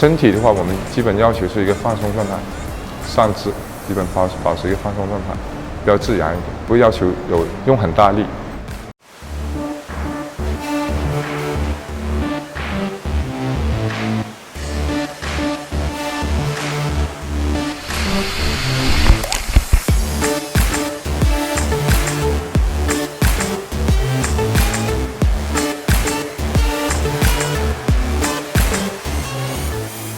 身体的话，我们基本要求是一个放松状态，上肢基本保持一个放松状态，比较自然一点，不要求用很大力。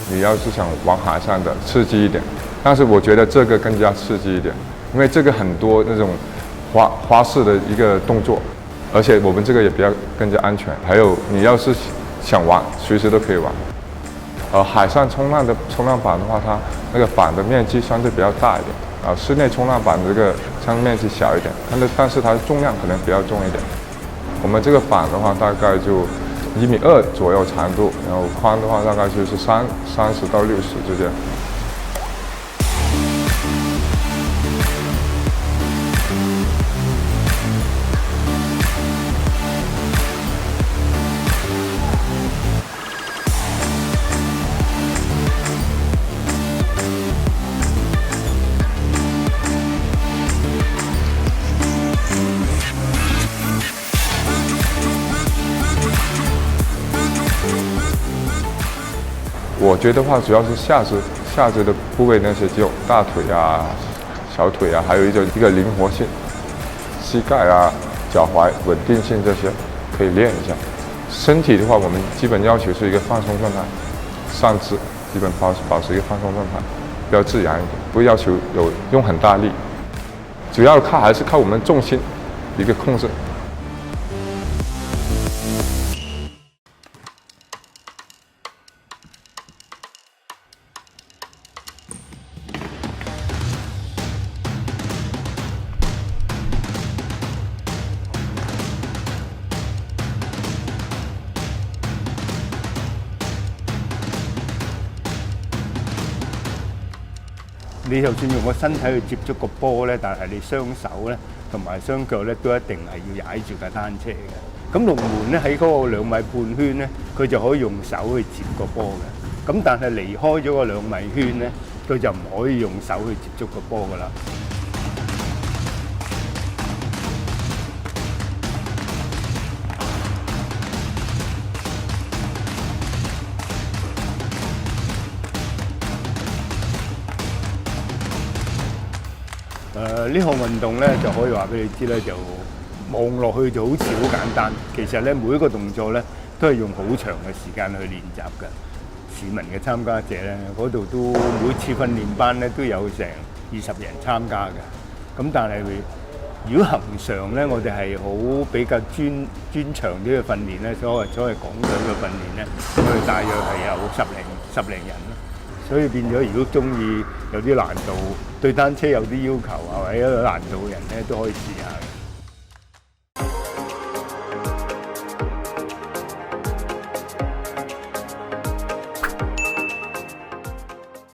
你要是想往海上的刺激一点，但是我觉得这个更加刺激一点，因为这个很多那种花式的一个动作，而且我们这个也比较更加安全。还有你要是想玩，随时都可以玩。海上冲浪的冲浪板的话，它那个板的面积相对比较大一点，室内冲浪板的这个相对面积小一点，但是它的重量可能比较重一点。我们这个板的话，大概就1.2米左右长度，然后宽的话大概就是30到60之间。我觉得话主要是下肢的部位那些肌肉，大腿啊、小腿啊，还有一个灵活性，膝盖啊、脚踝稳定性这些可以练一下。身体的话，我们基本要求是一个放松状态，上肢基本保持一个放松状态，比较自然一点，不要求用很大力，主要还是靠我们重心一个控制。你就算用個身體去接觸個波咧，但係你雙手咧同埋雙腳咧都一定係要踩住架單車嘅。咁龍門咧喺嗰個2.5米圈咧，佢就可以用手去接個波嘅。咁但係離開咗個2米圈咧，佢就唔可以用手去接觸個波噶啦。呢項運動咧就可以話俾你知咧，就望落去就好似好簡單，其實咧每一個動作咧都係用好長嘅時間去練習嘅。市民嘅參加者咧，嗰度都每次訓練班咧都有成20人參加嘅。咁但係如果恒常咧，我哋係好比較專長啲嘅訓練咧，所謂港隊嘅訓練咧，我哋大約係有十零人咯。所以變咗，如果中意有啲難度，對單車有啲要求啊，或者有難度嘅人咧，都可以試下。